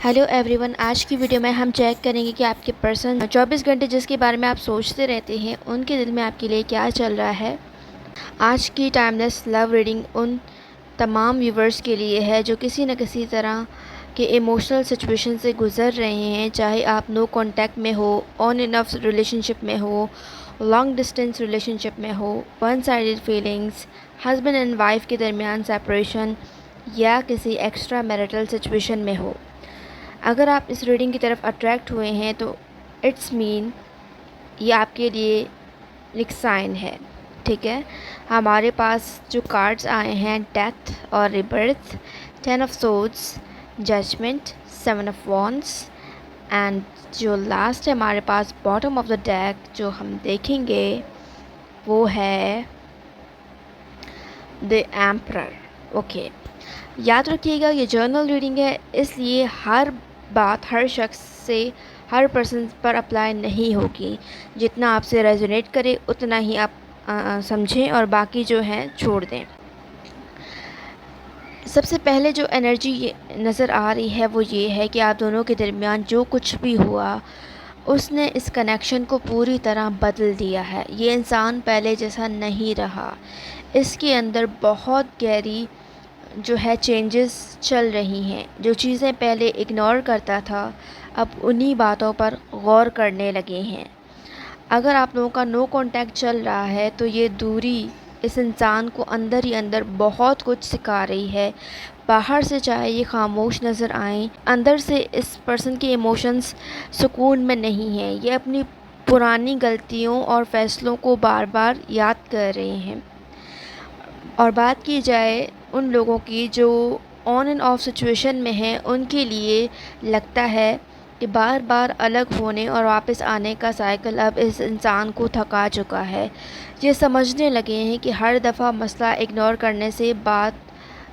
Hello everyone, आज की video में हम चेक करेंगे कि आपके पर्सन 24 घंटे जिसके बारे में आप सोचते रहते हैं उनके दिल में आपके लिए क्या चल रहा है। आज की टाइमलेस लव रीडिंग उन तमाम व्यूवर्स के लिए है जो किसी न किसी तरह के इमोशनल सिचुएशन से गुज़र रहे हैं, चाहे आप नो कांटेक्ट में हो, ऑन एंड ऑफ रिलेशनशिप में हो, लॉन्ग डिस्टेंस रिलेशनशिप में हो, one sided feelings, husband and wife के दरमियान सेपरेशन या किसी एक्स्ट्रा मैरिटल सिचुएशन में हो। अगर आप इस रीडिंग की तरफ अट्रैक्ट हुए हैं तो इट्स मीन ये आपके लिए एक साइन है। ठीक है, हमारे पास जो कार्ड्स आए हैं डेथ और rebirth, 10 of swords, judgement, 7 of wands and जो लास्ट है हमारे पास बॉटम ऑफ द डेक जो हम देखेंगे वो है द एम्परर। ओके, याद रखिएगा ये जर्नल रीडिंग है, इसलिए हर बात हर शख्स से हर पर्सन पर अप्लाई नहीं होगी। जितना आपसे रेजोनेट करे उतना ही आप समझें और बाकी जो है छोड़ दें। सबसे पहले जो एनर्जी नज़र आ रही है वो ये है कि आप दोनों के दरमियान जो कुछ भी हुआ उसने इस कनेक्शन को पूरी तरह बदल दिया है। ये इंसान पहले जैसा नहीं रहा, इसके अंदर बहुत गहरी जो है चेंजेस चल रही हैं। जो चीज़ें पहले इग्नोर करता था अब उन्हीं बातों पर गौर करने लगे हैं। अगर आप लोगों का नो कांटेक्ट चल रहा है तो ये दूरी इस इंसान को अंदर ही अंदर बहुत कुछ सिखा रही है। बाहर से चाहे ये खामोश नज़र आए, अंदर से इस पर्सन के इमोशंस सुकून में नहीं हैं। ये अपनी पुरानी गलतियों और फैसलों को बार बार याद कर रहे हैं। और बात की जाए उन लोगों की जो ऑन एंड ऑफ सिचुएशन में हैं, उनके लिए लगता है कि बार बार अलग होने और वापस आने का साइकिल अब इस इंसान को थका चुका है। ये समझने लगे हैं कि हर दफ़ा मसला इग्नोर करने से बात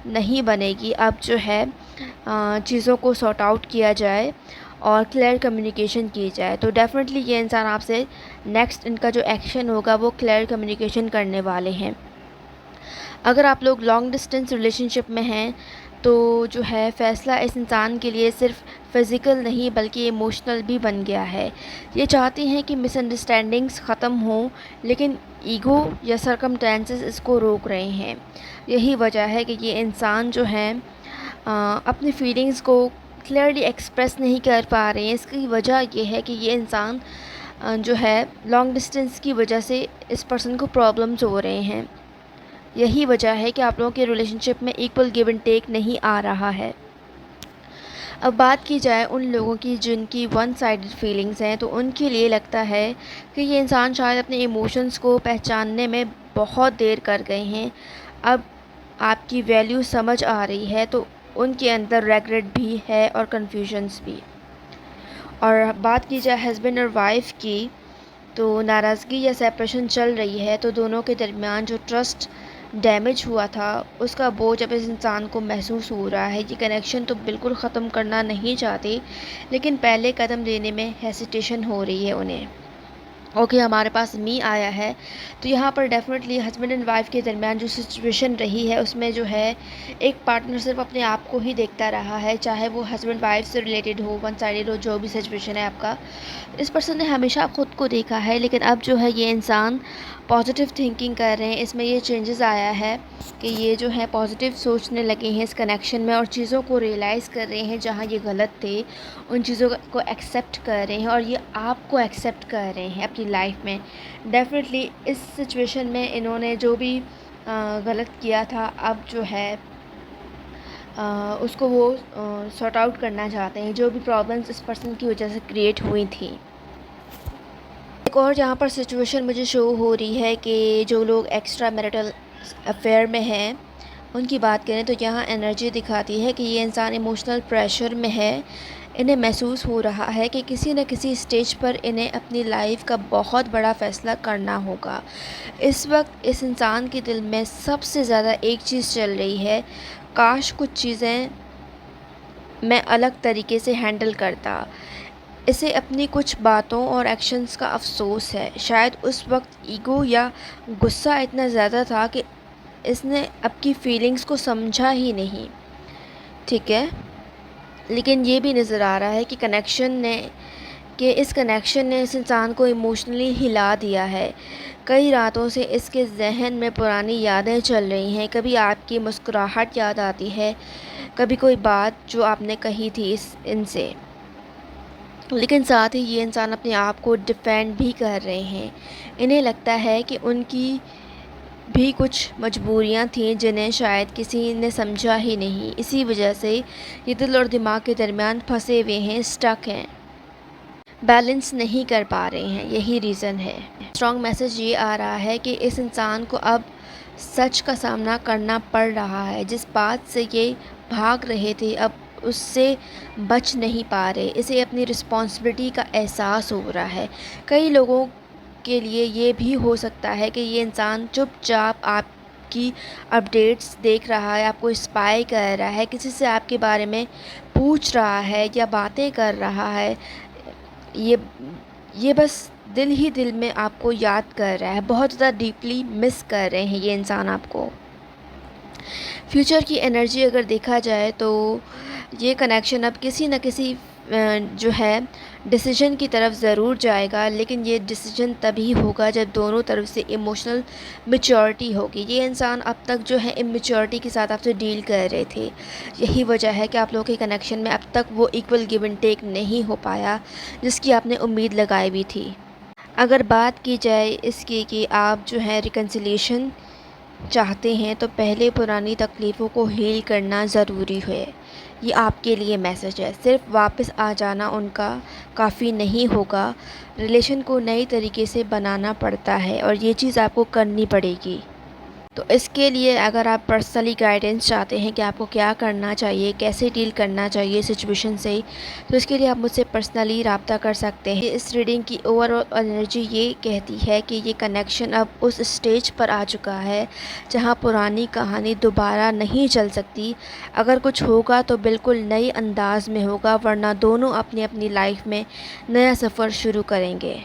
नहीं बनेगी। अब जो है चीज़ों को सॉर्ट आउट किया जाए और क्लियर कम्युनिकेशन की जाए। तो डेफिनेटली ये इंसान आपसे नेक्स्ट इनका जो एक्शन होगा वो क्लियर कम्युनिकेशन करने वाले हैं। अगर आप लोग लॉन्ग डिस्टेंस रिलेशनशिप में हैं तो जो है फ़ैसला इस इंसान के लिए सिर्फ फ़िज़िकल नहीं बल्कि इमोशनल भी बन गया है। ये चाहते हैं कि मिसअंडरस्टैंडिंग्स ख़त्म हों, लेकिन ईगो या सरकमस्टेंसेस इसको रोक रहे हैं। यही वजह है कि ये इंसान जो है अपनी फीलिंग्स को क्लियरली एक्सप्रेस नहीं कर पा रहे हैं। इसकी वजह ये है कि ये इंसान जो है लॉन्ग डिस्टेंस की वजह से इस पर्सन को प्रॉब्लम्स हो रहे हैं। यही वजह है कि आप लोगों के रिलेशनशिप में इक्वल गिव एंड टेक नहीं आ रहा है। अब बात की जाए उन लोगों की जिनकी वन साइडेड फीलिंग्स हैं, तो उनके लिए लगता है कि ये इंसान शायद अपने इमोशंस को पहचानने में बहुत देर कर गए हैं। अब आपकी वैल्यू समझ आ रही है तो उनके अंदर रेग्रेट भी है और कन्फ्यूजन्स भी। और बात की जाए हस्बैंड और वाइफ की, तो नाराज़गी या सेपरेशन चल रही है, तो दोनों के दरमियान जो ट्रस्ट डैमेज हुआ था उसका बोझ अब इस इंसान को महसूस हो रहा है। ये कनेक्शन तो बिल्कुल ख़त्म करना नहीं चाहते, लेकिन पहले कदम लेने में हेसिटेशन हो रही है उन्हें। ओके, हमारे पास मी आया है, तो यहाँ पर डेफिनेटली हस्बैंड एंड वाइफ के दरमियान जो सिचुएशन रही है उसमें जो है एक पार्टनर सिर्फ अपने आप को ही देखता रहा है, चाहे वो हस्बैंड वाइफ से रिलेटेड हो, वन साइडेड हो, जो भी सिचुएशन है आपका। इस पर्सन ने हमेशा ख़ुद को देखा है, लेकिन अब जो है ये इंसान पॉजिटिव थिंकिंग कर रहे हैं। इसमें ये चेंजेस आया है कि ये जो है पॉजिटिव सोचने लगे हैं इस कनेक्शन में और चीज़ों को रियलाइज़ कर रहे हैं जहाँ ये गलत थे उन चीज़ों को एक्सेप्ट कर रहे हैं और ये आपको एक्सेप्ट कर रहे हैं अपनी लाइफ में। डेफिनेटली इस सिचुएशन में इन्होंने जो भी गलत किया था अब जो है उसको वो सॉर्ट आउट करना चाहते हैं, जो भी प्रॉब्लम्स इस पर्सन की वजह से क्रिएट हुई थी। एक और यहाँ पर सिचुएशन मुझे शो हो रही है कि जो लोग एक्स्ट्रा मैरिटल अफेयर में हैं उनकी बात करें तो यहाँ एनर्जी दिखाती है कि ये इंसान इमोशनल प्रेशर में है। इन्हें महसूस हो रहा है कि किसी न किसी स्टेज पर इन्हें अपनी लाइफ का बहुत बड़ा फ़ैसला करना होगा। इस वक्त इस इंसान के दिल में सबसे ज़्यादा एक चीज़ चल रही है, काश कुछ चीज़ें मैं अलग तरीके से हैंडल करता। इसे अपनी कुछ बातों और एक्शंस का अफसोस है। शायद उस वक्त ईगो या गुस्सा इतना ज़्यादा था कि इसने आपकी फीलिंग्स को समझा ही नहीं। ठीक है, لیکن یہ بھی نظر آ رہا ہے کہ اس کنیکشن نے اس انسان کو ایموشنلی ہلا دیا ہے۔ کئی راتوں سے اس کے ذہن میں پرانی یادیں چل رہی ہیں، کبھی آپ کی مسکراہٹ یاد آتی ہے، کبھی کوئی بات جو آپ نے کہی تھی ان سے۔ لیکن ساتھ ہی یہ انسان اپنے آپ کو ڈیفینڈ بھی کر رہے ہیں۔ انہیں لگتا ہے کہ ان کی بھی کچھ مجبوریاں تھیں جنہیں شاید کسی نے سمجھا ہی نہیں، اسی وجہ سے یہ دل اور دماغ کے درمیان پھنسے ہوئے ہیں، اسٹک ہیں، بیلنس نہیں کر پا رہے ہیں، یہی ریزن ہے۔ اسٹرانگ میسج یہ آ رہا ہے کہ اس انسان کو اب سچ کا سامنا کرنا پڑ رہا ہے۔ جس بات سے یہ بھاگ رہے تھے اب اس سے بچ نہیں پا رہے، اسے اپنی رسپانسبلٹی کا احساس ہو رہا ہے۔ کئی لوگوں کے لیے یہ بھی ہو سکتا ہے کہ یہ انسان چپ چاپ آپ کی اپڈیٹس دیکھ رہا ہے، آپ کو اسپائی کر رہا ہے، کسی سے آپ کے بارے میں پوچھ رہا ہے یا باتیں کر رہا ہے، یہ بس دل ہی دل میں آپ کو یاد کر رہا ہے، بہت زیادہ ڈیپلی مس کر رہے ہیں یہ انسان آپ کو۔ فیوچر کی انرجی اگر دیکھا جائے تو یہ کنیکشن اب کسی نہ کسی جو ہے ڈیسیجن کی طرف ضرور جائے گا، لیکن یہ ڈیسیجن تبھی ہوگا جب دونوں طرف سے ایموشنل میچورٹی ہوگی۔ یہ انسان اب تک جو ہے امیچورٹی کے ساتھ آپ سے ڈیل کر رہے تھے، یہی وجہ ہے کہ آپ لوگوں کے کنیکشن میں اب تک وہ ایکول گیو اینڈ ٹیک نہیں ہو پایا جس کی آپ نے امید لگائی بھی تھی۔ اگر بات کی جائے اس کی کہ آپ جو ہے ریکنسیلیشن چاہتے ہیں تو پہلے پرانی تکلیفوں کو ہیل کرنا ضروری ہے۔ یہ آپ کے لیے میسج ہے، صرف واپس آ جانا ان کا کافی نہیں ہوگا، ریلیشن کو نئی طریقے سے بنانا پڑتا ہے اور یہ چیز آپ کو کرنی پڑے گی۔ تو اس کے لیے اگر آپ پرسنلی گائیڈنس چاہتے ہیں کہ آپ کو کیا کرنا چاہیے، کیسے ڈیل کرنا چاہیے سچویشن سے، تو اس کے لیے آپ مجھ سے پرسنلی رابطہ کر سکتے ہیں۔ اس ریڈنگ کی اوور آل انرجی یہ کہتی ہے کہ یہ کنیکشن اب اس اسٹیج پر آ چکا ہے جہاں پرانی کہانی دوبارہ نہیں چل سکتی۔ اگر کچھ ہوگا تو بالکل نئے انداز میں ہوگا، ورنہ دونوں اپنی اپنی لائف میں نیا سفر شروع کریں گے۔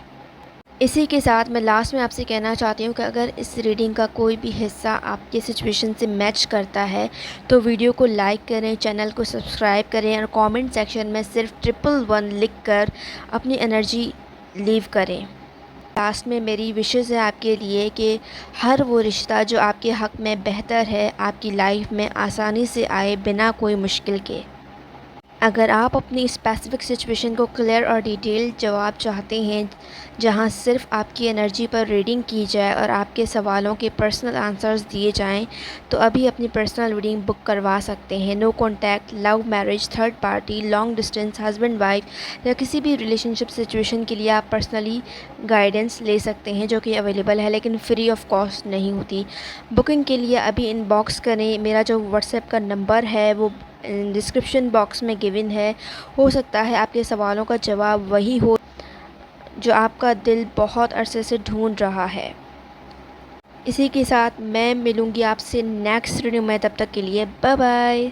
اسی کے ساتھ میں لاسٹ میں آپ سے کہنا چاہتی ہوں کہ اگر اس ریڈنگ کا کوئی بھی حصہ آپ کے سچویشن سے میچ کرتا ہے تو ویڈیو کو لائک کریں، چینل کو سبسکرائب کریں اور کامنٹ سیکشن میں صرف 111 لکھ کر اپنی انرجی لیو کریں۔ لاسٹ میں میری وشز ہے آپ کے لیے کہ ہر وہ رشتہ جو آپ کے حق میں بہتر ہے آپ کی لائف میں آسانی سے آئے، بنا کوئی مشکل کے۔ اگر آپ اپنی اسپیسیفک سچویشن کو کلیئر اور ڈیٹیل جواب چاہتے ہیں جہاں صرف آپ کی انرجی پر ریڈنگ کی جائے اور آپ کے سوالوں کے پرسنل آنسرز دیے جائیں تو ابھی اپنی پرسنل ریڈنگ بک کروا سکتے ہیں۔ No contact, love marriage, third party, long distance, husband wife یا کسی بھی ریلیشن شپ سچویشن کے لیے آپ پرسنلی گائیڈنس لے سکتے ہیں جو کہ اویلیبل ہے لیکن فری آف کاسٹ نہیں ہوتی۔ بکنگ کے لیے ابھی ان باکس کریں، میرا جو واٹس ایپ کا نمبر ہے وہ ڈسکرپشن باکس میں گیون ہے۔ ہو سکتا ہے آپ کے سوالوں کا جواب وہی ہو جو آپ کا دل بہت عرصے سے ڈھونڈ رہا ہے۔ اسی کے ساتھ میں ملوں گی آپ سے نیکسٹ ویڈیو میں، تب تک کے لیے بائے بائے۔